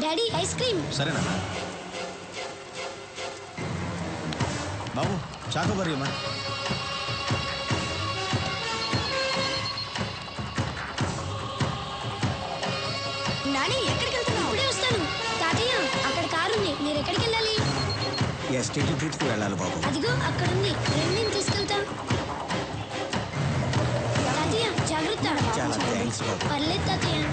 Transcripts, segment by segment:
Daddy ice cream. సరేనా బాబు? Choco Bar అమ్మా. నాని ఎక్కడికి వెళ్తున్నావు? ఇప్పుడే వస్తాను. తాతయ్య అక్కడ కారు ఉంది, మీరు ఎక్కడికి వెళ్ళాలి? ఎస్టేట్ ట్రిప్కి వెళ్ళాలి బాబు. అదిగో అక్కడ ఉంది, నేను తీసుకెళ్తా. తాతయ్య జాగ్రత్త. చాలా థ్యాంక్స్ బాబు. పర్లేదు తాతయ్య.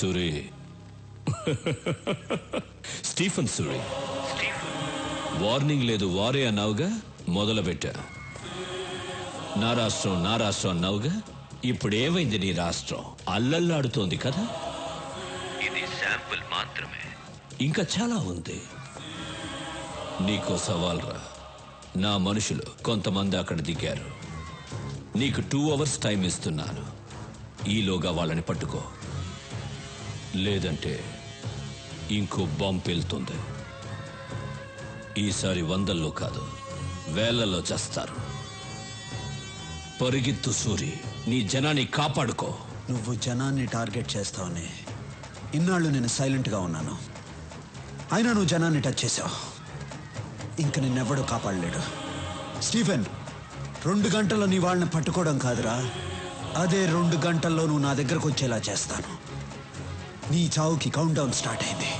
సూరి, స్టీఫెన్ సూరి. వార్నింగ్ లేదు వారే అన్నావుగా, మొదలు పెట్టా. నా రాష్ట్రం అన్నావుగా, ఇప్పుడు ఏమైంది నీ రాష్ట్రం? అల్లల్లాడుతోంది కదా. ఇది శాంపుల్ మాత్రమే, ఇంకా చాలా ఉంది. నీకో సవాల్ రా. నా మనుషులు కొంతమంది అక్కడ దిగారు. నీకు 2 hours టైం ఇస్తున్నాను. ఈలోగా వాళ్ళని పట్టుకో, లేదంటే ఇంకో బాంబు పేలుతుంది. ఈసారి 100లో కాదు, 1000లో చేస్తారు. పరిగెత్తు సూరి, నీ జనాన్ని కాపాడుకో. నువ్వు జనాన్ని టార్గెట్ చేస్తావని ఇన్నాళ్ళు నేను సైలెంట్గా ఉన్నాను. అయినా నువ్వు జనాన్ని టచ్ చేసావు. ఇంక నిన్నెవ్వడూ కాపాడలేడు. స్టీఫెన్, 2 గంటల్లో నీ వాళ్ళని పట్టుకోవడం కాదురా, అదే 2 గంటల్లో నువ్వు నా దగ్గరకు వచ్చేలా చేస్తాను. నీ చావుకి కౌంట్ డౌన్ స్టార్ట్ అయింది.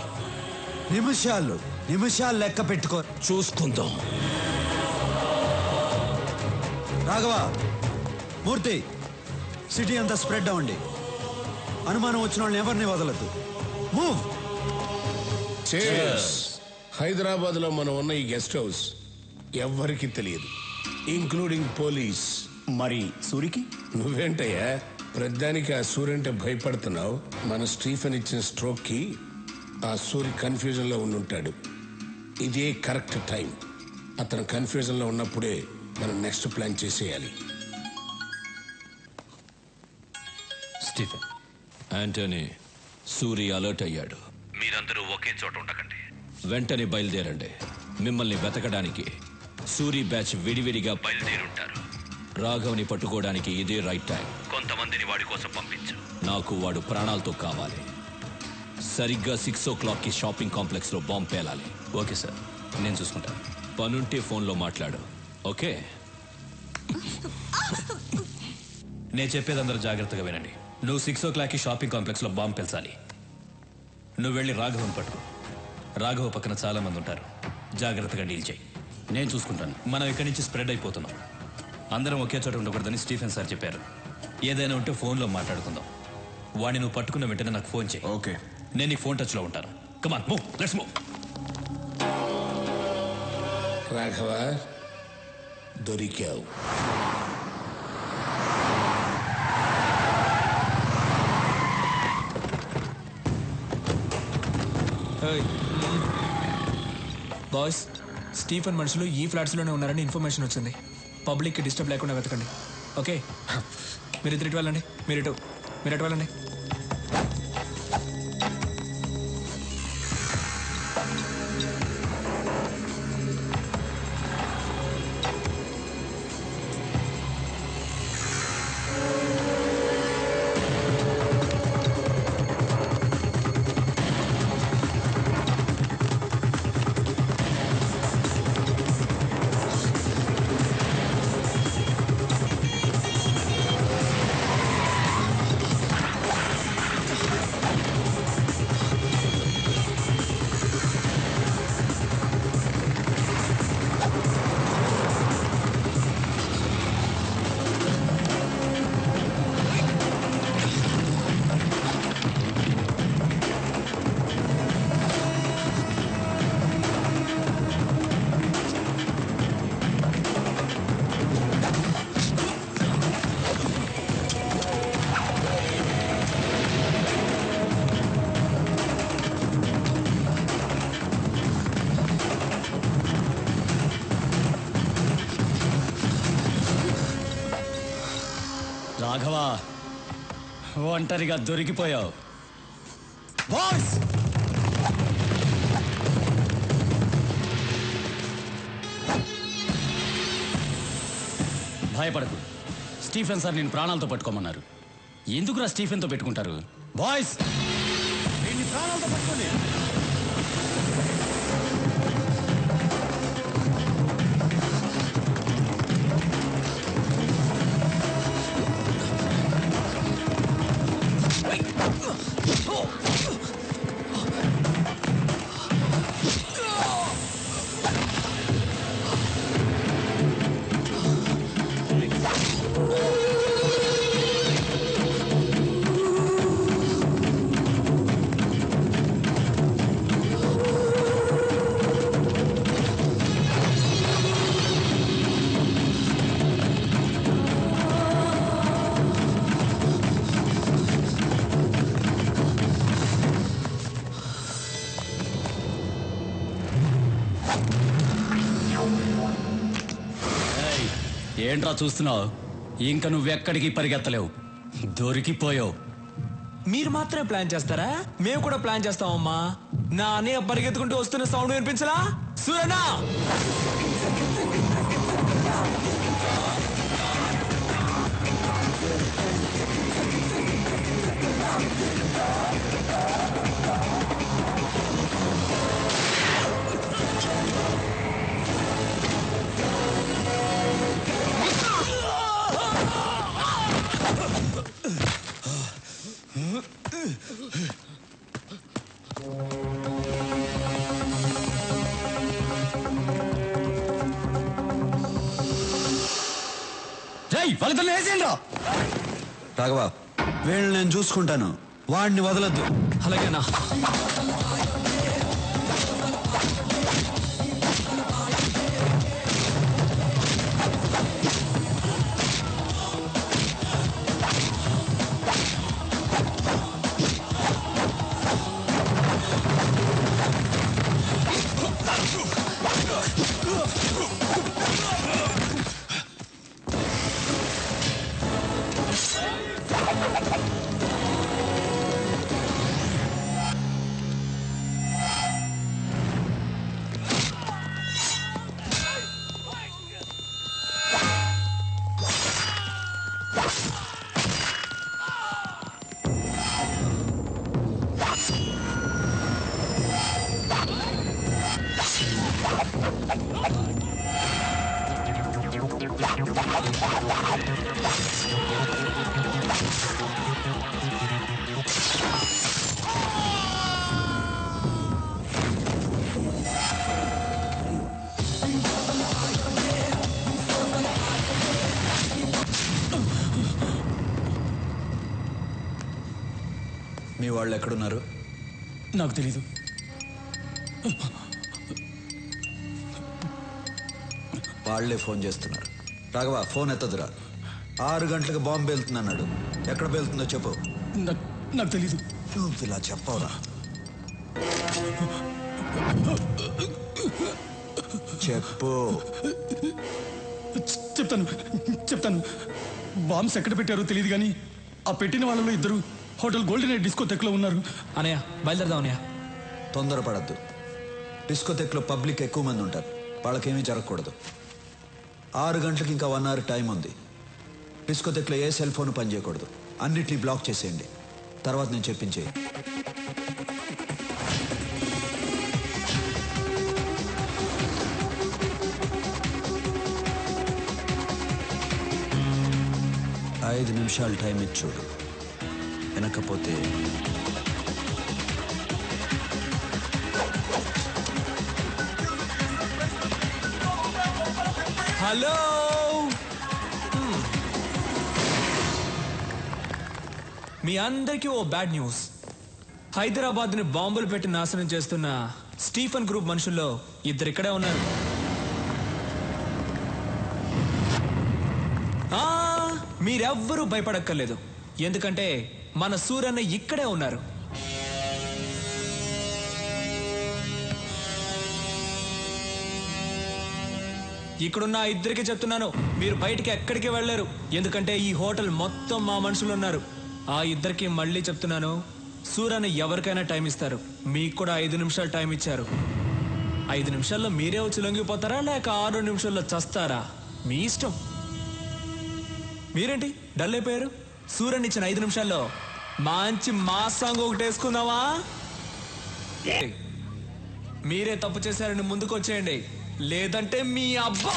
నిమిషాలు లెక్క పెట్టుకో. చూసుకుందాం. రాఘవ, మూర్తి, సిటీ అంతా స్ప్రెడ్ అవ్వండి. అనుమానం వచ్చిన వాళ్ళని ఎవరిని వదలద్దు. మూవ్. హైదరాబాద్ లో మనం ఉన్న ఈ గెస్ట్ హౌస్ ఎవ్వరికి తెలియదు, ఇంక్లూడింగ్ పోలీస్. మరి సూరికి? నువ్వేంటయ్యా ప్రధానికి ఆ సూర్య అంటే భయపడుతున్నావు? మన స్టీఫెన్ ఇచ్చిన స్ట్రోక్ కి ఆ సూర్య కన్ఫ్యూజన్ లో ఉండుంటాడు. ఇదే కరెక్ట్ టైం. అతను కన్ఫ్యూజన్ లో ఉన్నప్పుడే మనం నెక్స్ట్ ప్లాన్ చేసేయాలి. స్టీఫెన్, యాంటనీ, సూరి అలర్ట్ అయ్యాడు. మీరందరూ ఒకే చోట ఉండకండి. వెంటనే బయలుదేరండి. మిమ్మల్ని వెతకడానికి సూరి బ్యాచ్ విడివిడిగా బయలుదేరుంటారు. రాఘవ్ని పట్టుకోవడానికి ఇదే రైట్ టైం. కొంతమందిని వాడి కోసం పంపించు. నాకు వాడు ప్రాణాలతో కావాలి. సరిగ్గా 6 o'clock షాపింగ్ కాంప్లెక్స్ లో బాంబు పేలాలి. ఓకే సార్, నేను చూసుకుంటాను. పనుంటే ఫోన్లో మాట్లాడు. ఓకే? నేను చెప్పేది అందరూ జాగ్రత్తగా వినండి. నువ్వు 6 o'clock షాపింగ్ కాంప్లెక్స్ లో బాంబు పెంచాలి. నువ్వు వెళ్ళి రాఘవన్ పట్టుకో. రాఘవ పక్కన చాలా మంది ఉంటారు. జాగ్రత్తగా డీల్ చేయి. నేను చూసుకుంటాను. మనం ఇక్కడి నుంచి స్ప్రెడ్ అయిపోతున్నాం. అందరం ఒకే చోట ఉండకూడదని స్టీఫెన్ సార్ చెప్పారు. ఏదైనా ఉంటే ఫోన్లో మాట్లాడుకుందాం. వాడిని నువ్వు పట్టుకున్న వెంటనే నాకు ఫోన్ చేయి. ఓకే. నేను నీకు ఫోన్ టచ్లో ఉంటాను. Come on, move, let's move. Raghava దొరికావు. బాయ్స్, స్టీఫెన్ మనుషులు ఈ ఫ్లాట్స్లోనే ఉన్నారని ఇన్ఫర్మేషన్ వచ్చింది. పబ్లిక్కి డిస్టర్బ్ లేకుండా వెతకండి. ఓకే, మీరు ఇటు వెళ్ళండి. మీరు ఎటు వెళ్ళండి. రాఘవా, ఒంటరిగా దొరికిపోయావు. బాయ్స్, భయపడకు. స్టీఫెన్ సార్ నేను ప్రాణాలతో పట్టుకోమన్నారు. ఎందుకురా స్టీఫెన్తో పెట్టుకుంటారు? బాయ్స్, నేను ప్రాణాలతో పట్టుకోండి. ఏంట్రా చూస్తున్నావు? ఇంక నువ్వెక్కడికి పరిగెత్తలేవు, దొరికిపోయావు. మీరు మాత్రమే ప్లాన్ చేస్తారా? మేము కూడా ప్లాన్ చేస్తామమ్మా. నా అన్నయ్య పరిగెత్తుకుంటూ వస్తున్న సౌండ్ వినిపించలా? సూరనా, వాళ్ళిద్దరిని వేసేయండిరా. రాఘవ, వీళ్ళని నేను చూసుకుంటాను, వాడిని వదలొద్దు. అలాగేనా? మీ వాళ్ళు ఎక్కడున్నారు? నాకు తెలీదు. వాళ్లే ఫోన్ చేస్తున్నారు. రాఘవ ఫోన్ ఎత్తదురా. 6 గంటలకు బాంబు వెళ్తుందన్నాడు. ఎక్కడ వెళ్తుందో చెప్పు. నాకు తెలీదు. నువ్వు ఇలా చెప్పవురా. చెప్పు. చెప్తాను. బాంబ్స్ ఎక్కడ పెట్టారో తెలియదు కానీ ఆ పెట్టిన వాళ్ళలో 2 హోటల్ గోల్డెన్ ఎయిర్ డిస్కోటెక్లో ఉన్నారు. అనయ్య బయలుదేరదాం అనయ్య. తొందరపడద్దు. డిస్కోటెక్లో పబ్లిక్ ఎక్కువ మంది ఉంటారు. వాళ్ళకేమీ జరగకూడదు. 6 గంటలకు ఇంకా 1 అవర్ టైం ఉంది. డిస్కోటెక్లో ఏ సెల్ ఫోన్ పనిచేయకూడదు. అన్నిటినీ బ్లాక్ చేసేయండి. తర్వాత నేను చెప్పించేయి. ఐదు నిమిషాలు టైం ఇచ్చి చూడు. వెనకపోతే హలో. మీ అందరికీ ఓ బ్యాడ్ న్యూస్. హైదరాబాద్ ని బాంబులు పెట్టి నాశనం చేస్తున్న స్టీఫెన్ గ్రూప్ మనుషుల్లో 2 ఇక్కడే ఉన్నారు. మీరెవ్వరూ భయపడక్కర్లేదు, ఎందుకంటే మన సూరన్న ఇక్కడే ఉన్నారు. ఇక్కడున్న 2కి చెప్తున్నాను, మీరు బయటికి ఎక్కడికి వెళ్ళలేరు, ఎందుకంటే ఈ హోటల్ మొత్తం మా మనుషులు ఉన్నారు. ఆ 2కి మళ్ళీ చెప్తున్నాను, సూరన్న ఎవరికైనా టైం ఇస్తారు. మీకు కూడా 5 నిమిషాలు టైం ఇచ్చారు. 5 నిమిషాల్లో మీరే వచ్చి లొంగిపోతారా లేక 6 నిమిషాల్లో చస్తారా? మీ ఇష్టం. మీరేంటి డల్ అయిపోయారు? సూరన్ ఇచ్చిన 5 నిమిషాల్లో మంచి మాస్ సాంగ్ ఒకటి వేసుకుందామా? మీరే తప్పు చేశారని ముందుకు వచ్చేయండి, లేదంటే మీ అబ్బా.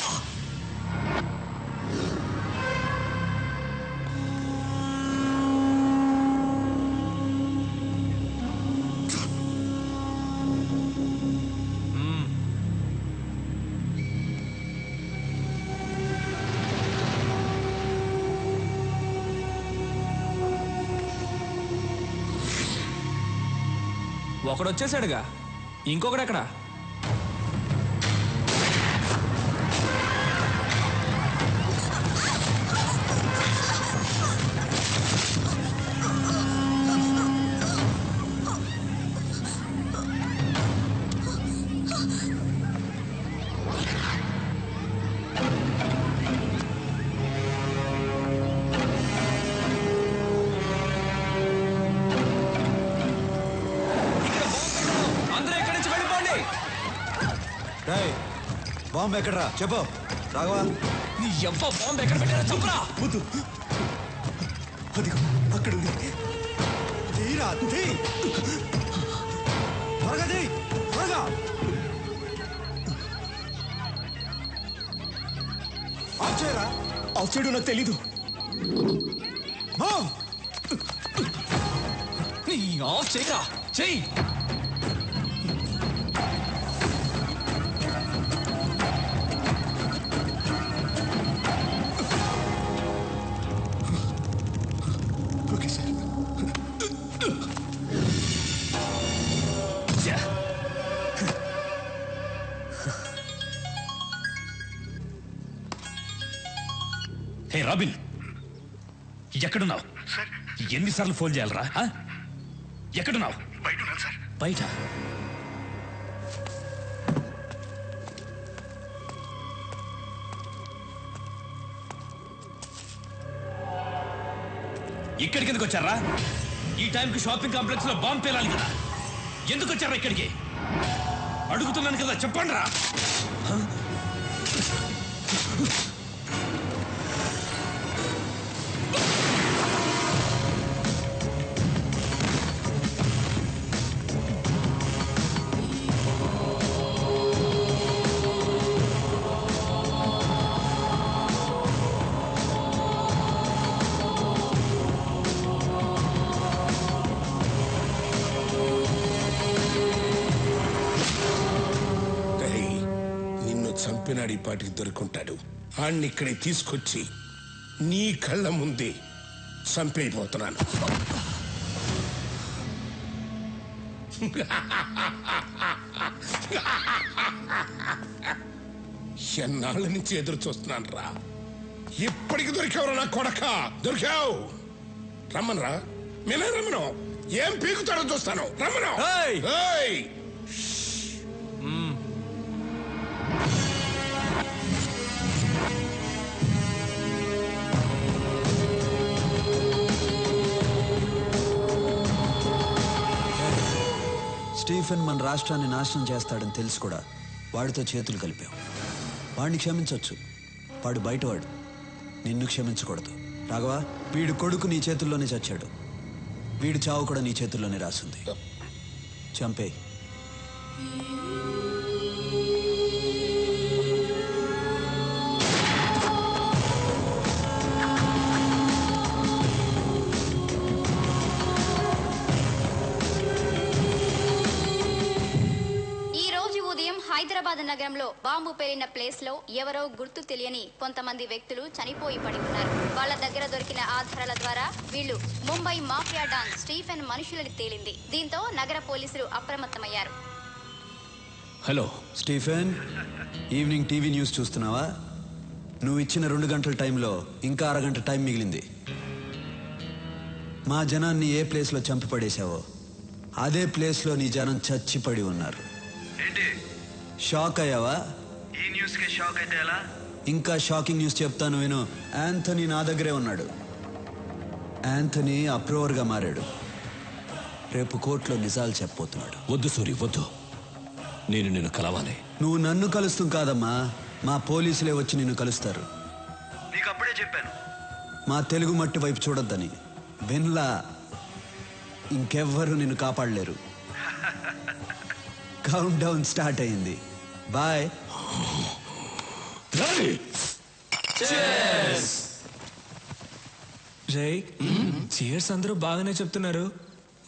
ఒకడు వచ్చేసాడుగా, ఇంకొకడు ఎక్కడ? బాంబు ఎక్కడరా చెప్పు. రాఘవా, నీ ఎవ్వ బాంబు ఎక్కడ పెట్టారో చెప్పురా. అదిగో అక్కడ ఉంది. తీరా తీ. త్వరగా తీ, త్వరగా. ఆఫ్ చేయరా. ఆఫ్ చేయడం నాకు తెలీదు. నీ ఆఫ్ చేయరా, చెయ్యి. హే రాబిన్, ఎక్కడున్నావు? ఎన్నిసార్లు ఫోన్ చేయాలరా? ఎక్కడున్నావు? బయట. ఇక్కడికి ఎందుకు వచ్చారా? ఈ టైంకి షాపింగ్ కాంప్లెక్స్ లో బాంబు పేలాలి కదా. ఎందుకు వచ్చారా ఇక్కడికి? అడుగుతున్నాను కదా, చెప్పండి రా. చంపినాడు, ఈ పాటికి దొరుకుంటాడు. ఆడిని ఇక్కడికి తీసుకొచ్చి నీ కళ్ళ ముందే చంపైపోతున్నాను. ఎన్నాళ్ళ నుంచి ఎదురు చూస్తున్నాను రా. ఇప్పటికి దొరికావురా నా కొడక, దొరికావు. రమ్మనరా, నేనే రమ్మను. ఏం పీకుతాడో చూస్తాను, రమ్మను. ఏయ్! ఏయ్! స్టీఫెన్ మన రాష్ట్రాన్ని నాశనం చేస్తాడని తెలుసు కూడా వాడితో చేతులు కలిపావు. వాడిని క్షమించవచ్చు, వాడు బయటవాడు. నిన్ను క్షమించకూడదు. రాఘవా, వీడు కొడుకు నీ చేతుల్లోనే చచ్చాడు. వీడి చావు కూడా నీ చేతుల్లోనే రాసింది. చంపే. హైదరాబాద్ నగరంలో బాంబు పేలిన ప్లేస్ లో ఎవరో గుర్తు తెలియని కొంతమంది వ్యక్తులు చనిపోయి పడి ఉన్నారు. వాళ్ళ దగ్గర దొరికిన ఆధారాల ద్వారా వీళ్ళు ముంబై మాఫియా డాన్ స్టీఫెన్ మనుషులని తేలింది. దీంతో నగర పోలీసులు అప్రమత్తమయ్యారు. Hello Stephen, evening TV news చూస్తున్నావా? నువ్వు ఇచ్చిన 2 గంటల టైంలో ఇంకా అరగంట టైం మిగిలింది. మా జనాన్ని ఏ ప్లేస్లో చంపి పడేశావో అదే ప్లేస్లో నీ జనం చచ్చిపడి ఉన్నారు. షాక్ అయ్యావా? ఈ న్యూస్ కి షాక్ అయితే ఎలా? ఇంకా షాకింగ్ న్యూస్ చెప్తాను విను. యాంథనీ నా దగ్గరే ఉన్నాడు. యాంథనీ అప్రూవర్గా మారాడు. రేపు కోర్టులో నిజాలు చెప్పబోతున్నాడు. వద్దు సూరి, వద్దు. నేను నిన్ను కలవాలి. నువ్వు నన్ను కలుస్తాం కాదమ్మా, మా పోలీసులే వచ్చి నిన్ను కలుస్తారు. నీకు అప్పుడే చెప్పాను మా తెలుగు మట్టి వైపు చూడొద్దని. విన్లా, ఇంకెవ్వరూ నిన్ను కాపాడలేరు. కౌంట్ డౌన్ స్టార్ట్ అయింది. బాయ్. రే, చీర్స్ అందరూ బాగానే చెప్తున్నారు.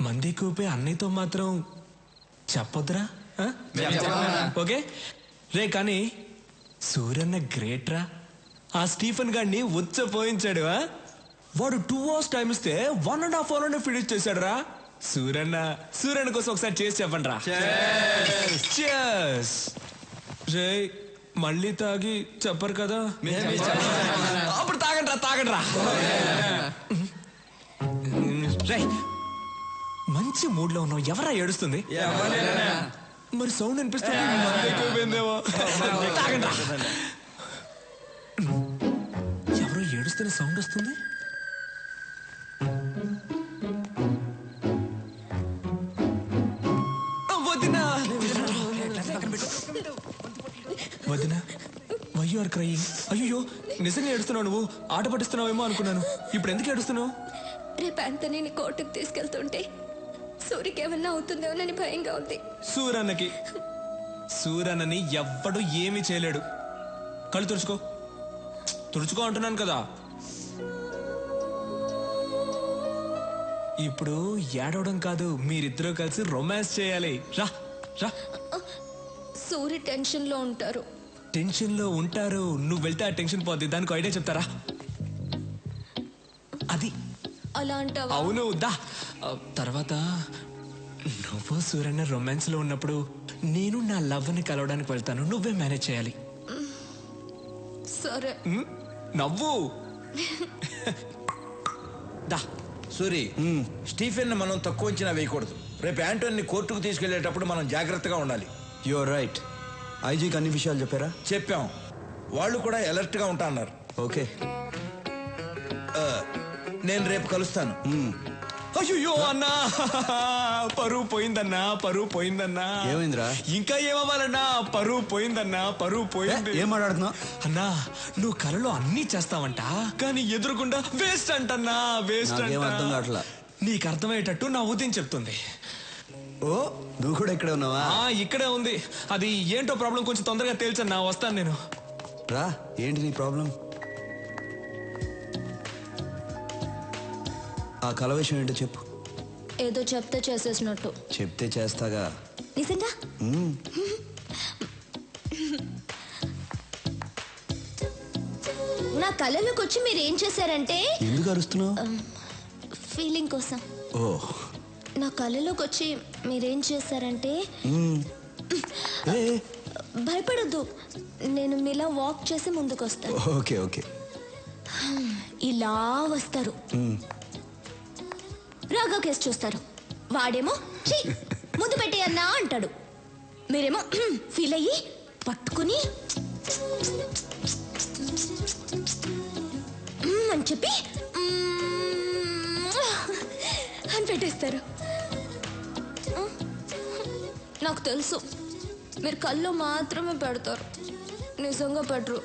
మంది కూపే అన్నయ్యతో మాత్రం చెప్పొద్దురా. ఆ? ఓకే రే, కానీ సూర్యన్న గ్రేట్ రా. ఆ స్టీఫెన్ గాడిని ఉచ్చపోయించాడు. వాడు 2 hours టైం ఇస్తే 1.5 hour ఫినిష్ చేశాడు రా. సూర్యన్న కోసం ఒకసారి చేసి చెప్పండి రా. రే, మళ్ళీ తాగి చెప్పరు కదా? అప్పుడు తాగండి రా. రే, మంచి మూడ్ లో ఉన్నావు. ఎవరా ఏడుస్తుంది? మరి సౌండ్ అనిపిస్తుంది. తాగండి రా. ఎవరో ఏడుస్తున్న సౌండ్ వస్తుంది. వదినా, వై యు ఆర్ క్రయింగ్? అయ్యో, నిజంగా ఏడుస్తున్నావు నువ్వు? ఆట పట్టిస్తున్నావేమో అనుకున్నాను. ఇప్పుడు ఎందుకు ఏడుస్తున్నావు? రేపు యాంథనీని కోర్టుకు తీసుకెళ్తుంటే సూరికి ఏమన్నా అవుతుందేమోనని భయంగా ఉంది. సూరన్నని ఎవ్వడు ఏమీ చేయలేడు. కళ్ళు తుడుచుకో అంటున్నాను కదా. ఇప్పుడు ఏడవడం కాదు, మీరిద్దరూ కలిసి రొమాన్స్ చేయాలి. రా రా. సూరి టెన్షన్ లో ఉంటారు. నువ్వు వెళ్తే ఆ టెన్షన్ పోద్ది. దానికి ఐడియా చెప్తారా? అది అలా అంటావా? అవును, దా. తర్వాత నువ్వు సూర్యన్న రొమాన్స్ లో ఉన్నప్పుడు నేను నా లవ్ ని కలవడానికి వెళ్తాను. నువ్వే మేనేజ్ చేయాలి. సరే. నవ్వు. దా. సూరి, స్టీఫెన్ మనం తక్కువ అంచనా వేయకూడదు. రేపు యాంటోని కోర్టుకు తీసుకెళ్లేటప్పుడు మనం జాగ్రత్తగా ఉండాలి. You are right. ఐజీకి అన్ని విషయాలు చెప్పారా? చెప్పాం. వాళ్ళు కూడా అలర్ట్ గా ఉంటా అన్నారు. ఓకే, నేను రేపు కలుస్తాను. అయ్యో అన్నా, పరువు పోయిందన్నా. ఏమైందిరా? ఇంకా ఏమవ్వాలన్నా? పరువు పోయింది. ఏం మాట్లాడుతున్నావు అన్నా? నువ్వు కలలో అన్నీ చేస్తావంట, కానీ ఎదురుకుండా వేస్ట్ అంటన్నా. అర్థం కావట్లా. నీకు అర్థమయ్యేటట్టు నా ఉదయం చెప్తుంది. ఓ, నువ్వు కూడా ఇక్కడే ఉన్నావా? ఇక్కడే ఉంది. అది ఏంటో ప్రాబ్లం కొంచెం తొందరగా తేల్చన్నా. వస్తాను నేను. రా. ఏంటి నీ ప్రాబ్లం? ఆ కల విషయం ఏంటో చెప్పు. ఏదో చెప్తే చేసేసినట్టు. చెప్తే చేస్తాగా. నిజంగా? నా కళలోకి వచ్చి మీరు ఏం చేశారంటే. ఎందుకు అరుస్తున్నావు? ఫీలింగ్ కోసం. ఓ, నా కళలోకి వచ్చి మీరేం చేశారంటే. భయపడొద్దు, నేను మీలా వాక్ చేసి ముందుకు వస్తాను. Okay okay. ఇలా వస్తారు, రాఘవ్ కేసు చూస్తారు. వాడేమో "ఛీ, ముందు పెట్టేయన్నా అంటాడు. మీరేమో ఫీల్ అయ్యి పట్టుకుని అని చెప్పి అని పెట్టేస్తారు. నాకు తెలుసు మీరు కళ్ళు మాత్రమే పెడతారు, నిజంగా పెట్టరు.